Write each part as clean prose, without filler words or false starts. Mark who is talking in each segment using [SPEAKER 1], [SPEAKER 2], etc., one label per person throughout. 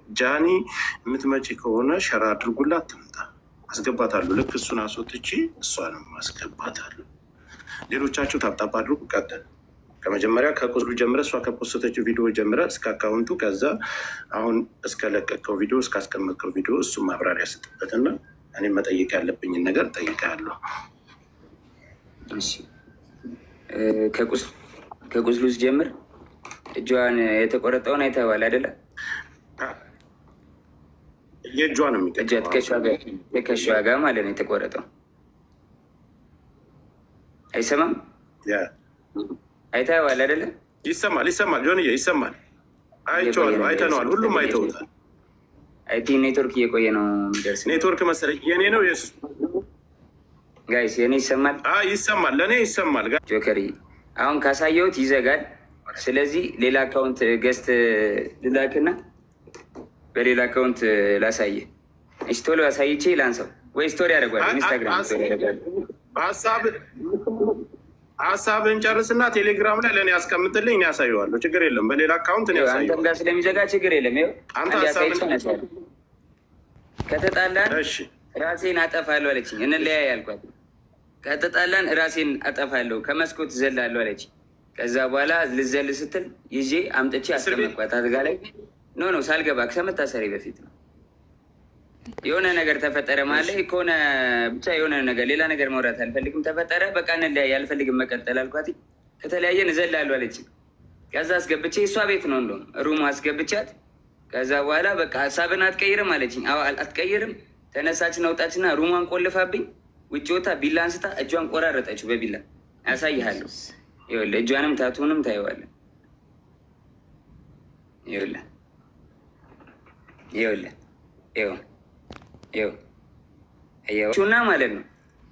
[SPEAKER 1] ጃኒ የምትመጪ ከሆነ ሸራ አድርጉላት ትምጣ፣ አስገባታለሁ። ልክ እሱን አስወጥቼ እሷንም አስገባታለሁ። ሌሎቻችሁ ታብታብ አድርጉ። ቀጥል። ከመጀመሪያ ከቁስሉ ጀምረ እሷ ከፖስተችው ቪዲዮ ጀምረ እስከ አካውንቱ፣ ከዛ አሁን እስከለቀቀው ቪዲዮ እስካስቀመጥከው ቪዲዮ እሱ ማብራሪያ ስጥበትና እኔም መጠየቅ ያለብኝን ነገር ጠይቃለሁ።
[SPEAKER 2] ከቁስሉ ጀምር። እጇን የተቆረጠውን አይተኸዋል አይደለ?
[SPEAKER 1] የእጇ ነው የሚቀጥለው፣
[SPEAKER 2] ትከሻዋ ጋር ማለት ነው የተቆረጠው። አይሰማም? አይተኸዋል አይደለ?
[SPEAKER 1] ይሰማል፣ ይሰማል፣ ጆንዬ ይሰማል። አይቼዋለሁ፣ አይተነዋል፣ ሁሉም አይተውታል።
[SPEAKER 2] አይ ቲንክ ኔትወርክ እየቆየ ነው የሚደርስ።
[SPEAKER 1] ኔትወርክ መሰለኝ። የኔ ነው የሱ
[SPEAKER 2] ጋይስ፣ የኔ ይሰማል?
[SPEAKER 1] ይሰማል፣ ለእኔ ይሰማል።
[SPEAKER 2] ጆከሪ አሁን ካሳየሁት ይዘጋል። ስለዚህ ሌላ አካውንት ገዝት ልላክና በሌላ አካውንት ላሳየ። እሺ ቶሎ አሳይቼ ላንሰው ወይ ስቶሪ ያደርጓል። ኢንስታግራም ስቶሪ ያደርጓል።
[SPEAKER 1] ሀሳብን ጨርስና ቴሌግራም ላይ ለእኔ ያስቀምጥልኝ፣ እኔ ያሳየዋለሁ። ችግር የለም። በሌላ አካውንት ነው ያሳየው።
[SPEAKER 2] አንተም ጋር ስለሚዘጋ ችግር የለም። ይኸው ከተጣላን ራሴን አጠፋለሁ አለችኝ። እንለያይ አልኳት። ከተጣላን ራሴን አጠፋለሁ ከመስኮት ዘላለሁ አለችኝ። ከዛ በኋላ ልዘል ስትል ይዤ አምጥቼ አስቀመጥኳት አልጋ ላይ። ኖ ሳልገባ ከመታሰሪ በፊት ነው። የሆነ ነገር ተፈጠረ ማለት ከሆነ ብቻ የሆነ ነገር ሌላ ነገር መውራት አልፈልግም። ተፈጠረ በቃ እንለያይ፣ አልፈልግም መቀጠል አልኳት። ከተለያየን እዘላለሁ አለችኝ። ከዛ አስገብቼ እሷ ቤት ነው እንደውም ሩም አስገብቻት። ከዛ በኋላ በቃ ሀሳብን አትቀይርም አለችኝ። አትቀይርም። ተነሳችን አውጣችና ሩሟን ቆልፋብኝ ውጭ ወታ ቢላ አንስታ እጇን ቆራረጠችው በቢላ። ያሳይሃለሁ። ይኸውልህ እጇንም ታቱንም ታየዋለህ። ይኸውልህ ይኸውና ማለት ነው።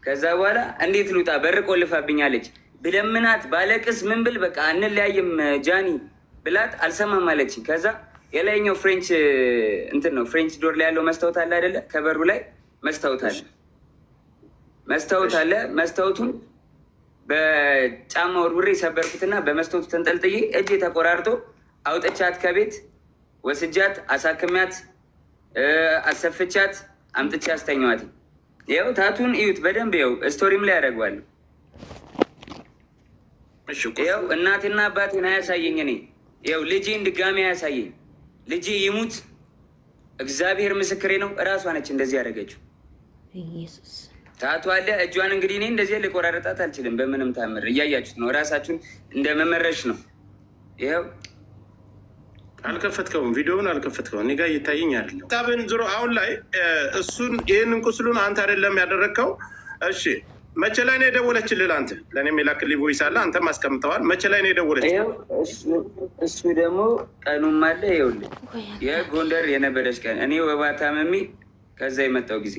[SPEAKER 2] ከዛ በኋላ እንዴት ልውጣ በር ቆልፋብኛለች። ብለምናት ባለቅስ ምን ብል በቃ እንለያይም ጃኒ ብላት አልሰማም አለችኝ። ከዛ የላይኛው ፍሬንች እንትን ነው ፍሬንች ዶር ላይ ያለው መስታወት አለ አይደለ? ከበሩ ላይ መስታወት አለ። መስታወቱን በጫማ ወርውሬ ሰበርኩትና በመስታወቱ ተንጠልጥዬ እጄ ተቆራርጦ አውጥቻት ከቤት ወስጃት አሳክሚያት አሰፍቻት አምጥቼ አስተኛዋት። ይኸው ታቱን እዩት በደንብ ይኸው ስቶሪም ላይ ያደርገዋለሁ። ይኸው እናቴና አባቴን አያሳየኝ። እኔ ይኸው ልጄን ድጋሚ አያሳየኝ። ልጄ ይሙት እግዚአብሔር ምስክሬ ነው። እራሷ ነች እንደዚህ ያደረገችው። ኢየሱስ ታቱ አለ እጇን። እንግዲህ እኔ እንደዚህ ልቆራረጣት አልችልም በምንም ታምር። እያያችሁት ነው፣ እራሳችሁን እንደ መመረሽ ነው። ይኸው
[SPEAKER 1] አልከፈትከውም፣ ቪዲዮውን አልከፈትከውም። እኔ ጋር እየታየኝ አይደለም። ታብን ዞሮ አሁን ላይ እሱን ይህንን ቁስሉን አንተ አይደለም ያደረግከው። እሺ መቼ ላይ ነው የደወለችልህ? አንተ ለእኔም የላክልኝ ቮይስ አለ፣ አንተም አስቀምጠዋል። መቼ ላይ ነው የደወለችልህ?
[SPEAKER 2] እሱ ደግሞ ቀኑም አለ። ይኸውልህ የጎንደር የነበረች ቀን እኔ ወባ ታመሜ ከዛ የመጣው ጊዜ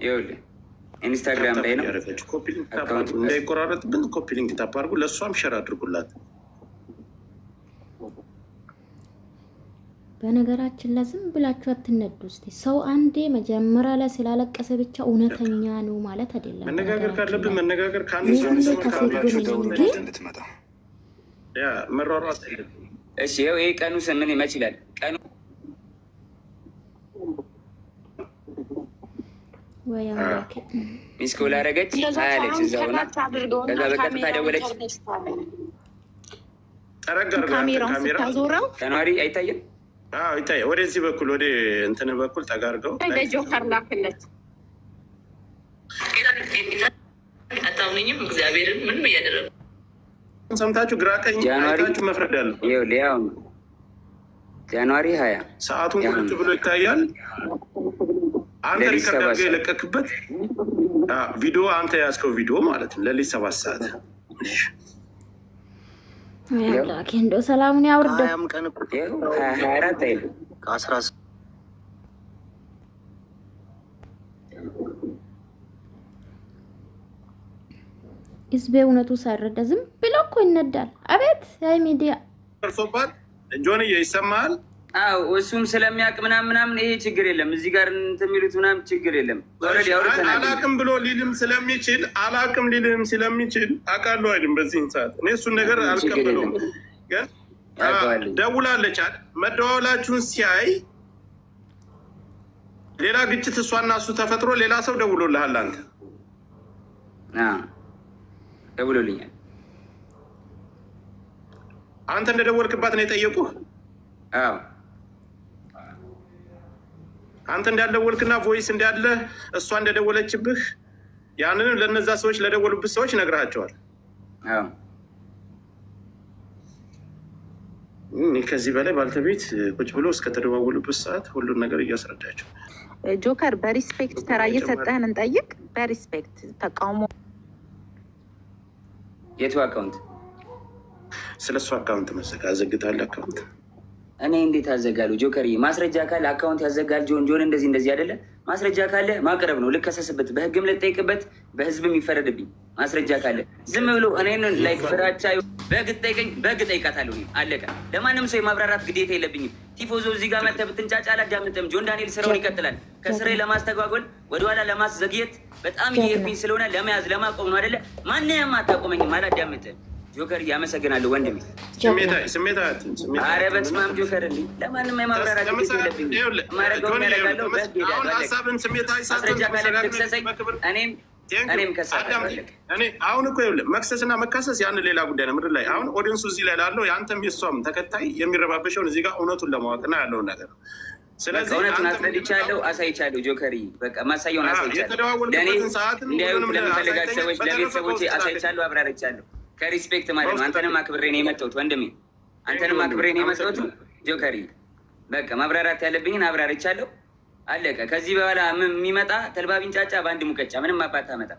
[SPEAKER 2] ይኸውልህ ኢንስታግራም ላይ ነው።
[SPEAKER 1] እንዳይቆራረጥብን ኮፒ ሊንክ ታፕ አድርጉ፣ ለእሷም ሸር አድርጉላት።
[SPEAKER 3] በነገራችን ላይ ዝም ብላችሁ አትነዱ። እስኪ ሰው አንዴ መጀመሪያ ላይ ስላለቀሰ ብቻ እውነተኛ ነው ማለት አይደለም።
[SPEAKER 1] መነጋገር ካለብን መነጋገር መሯሯጥ።
[SPEAKER 2] እሺ ይኸው ይሄ ቀኑ ምን ይመች ይላል ቀኑ ሚስኮ ላረገች አያለች እዛ ሆና ከዛ በቀጥታ ደወለች። ተኗሪ አይታየም?
[SPEAKER 1] ይታየ። ወደዚህ በኩል ወደ እንትን በኩል ጠጋ አድርገው
[SPEAKER 4] ጆከር ላክለት። አታምነኝም? እግዚአብሔርን ምንም እያደረጉ
[SPEAKER 1] ሰምታችሁ ግራ ቀኝ አይታችሁ መፍረድ አለ።
[SPEAKER 2] ሊያው ጃንዋሪ 20
[SPEAKER 1] ሰዓቱን ቁጭ ብሎ ይታያል። አንተ ሪከርድ አድርገህ የለቀክበት ቪዲዮ አንተ ያዝከው ቪዲዮ ማለት ነው። ለሊት 7 ሰዓት
[SPEAKER 3] እንደው ሰላሙን ያውርደው። ህዝቤ እውነቱ ሳይረዳ ዝም ብሎ እኮ ይነዳል። አቤት አይ ሚዲያ
[SPEAKER 1] ደርሶባት ጆንዬ ይሰማል።
[SPEAKER 2] አዎ እሱም ስለሚያውቅ ምናምን ይሄ ችግር የለም። እዚህ ጋር እንትን የሚሉት ምናምን ችግር የለም።
[SPEAKER 1] አላቅም ብሎ ሊልም ስለሚችል አላቅም ሊልም ስለሚችል አውቃለሁ አይደል? በዚህን ሰዓት እኔ እሱን ነገር አልቀበለውም። ደውላለች። መደዋወላችሁን ሲያይ ሌላ ግጭት እሷና እሱ ተፈጥሮ ሌላ ሰው ደውሎልሃል። አንተ
[SPEAKER 2] ደውሎልኛል።
[SPEAKER 1] አንተ እንደደወልክባት ነው የጠየቁህ? አንተ እንዳልደወልክና ቮይስ እንዳለ እሷ እንደደወለችብህ ያንንም ለነዛ ሰዎች ለደወሉብህ ሰዎች ነግረሃቸዋል? ከዚህ በላይ ባልተቤት ቁጭ ብሎ እስከተደዋወሉበት ሰዓት ሁሉን ነገር እያስረዳቸው።
[SPEAKER 5] ጆከር በሪስፔክት ተራ እየሰጠህን እንጠይቅ። በሪስፔክት ተቃውሞ
[SPEAKER 2] የቱ አካውንት?
[SPEAKER 1] ስለ እሱ አካውንት መሰጋ አዘግታለህ አካውንት።
[SPEAKER 2] እኔ እንዴት አዘጋሉ? ጆከር ማስረጃ ካለ አካውንት ያዘጋል። ጆን እንደዚህ አይደለ? ማስረጃ ካለ ማቅረብ ነው። ልከሰስበት፣ በህግም ልጠይቅበት፣ በህዝብም ይፈረድብኝ። ማስረጃ ካለ ዝም ብሎ እኔን ላይክ ፍራቻ በህግ ጠይቀኝ፣ በህግ ጠይቃታለሁ። አለቀ። ለማንም ሰው የማብራራት ግዴታ የለብኝም። ቲፎዞ እዚህ ጋር መተህ ብትንጫጫ አላዳምጥም። ጆን ዳንኤል ስራውን ይቀጥላል። ከስራዬ ለማስተጓጎል ወደኋላ ለማስዘግየት በጣም እየሄድኩኝ ስለሆነ ለመያዝ ለማቆም ነው አይደለ? ማንም አታቆመኝም። አላዳምጥም። ጆከር ያመሰግናለሁ ወንድሜ። ኧረ በስመ አብ ጆከር፣ ለማንም የማብራራት ግዴታ የለብኝም። የማደርገውን ያደርጋለሁ። ማስረጃ ካለ ትክሰሰኝ፣ እኔም ከሳለሁ።
[SPEAKER 1] አሁን እኮ ይኸውልህ መክሰስና መካሰስ ያን ሌላ ጉዳይ ነው። ምድር ላይ አሁን ኦዲየንሱ እዚህ ላይ ላለው የአንተም የሷም ተከታይ የሚረባበሸውን እዚህ ጋር እውነቱን ለማወቅና ያለውን ነገር ነው።
[SPEAKER 2] ስለዚህ እውነቱን አስረድቻለሁ፣ አሳይቻለሁ። ጆከሪ በቃ ማሳየውን አሳይቻለሁ። ለእኔ እንዲያዩት ለሚፈልጋቸው ሰዎች ለቤተሰቦቼ አሳይቻለሁ፣ አብራርቻለሁ። ከሪስፔክት ማለት ነው። አንተንም አክብሬ ነው የመጣሁት ወንድሜ፣ አንተንም አክብሬ ነው የመጣሁት ጆከሪ። በቃ ማብራራት ያለብኝን አብራርቻለሁ። አለቀ። ከዚህ በኋላ የሚመጣ ተልባ ቢንጫጫ በአንድ ሙቀጫ ምንም አባት አመጣ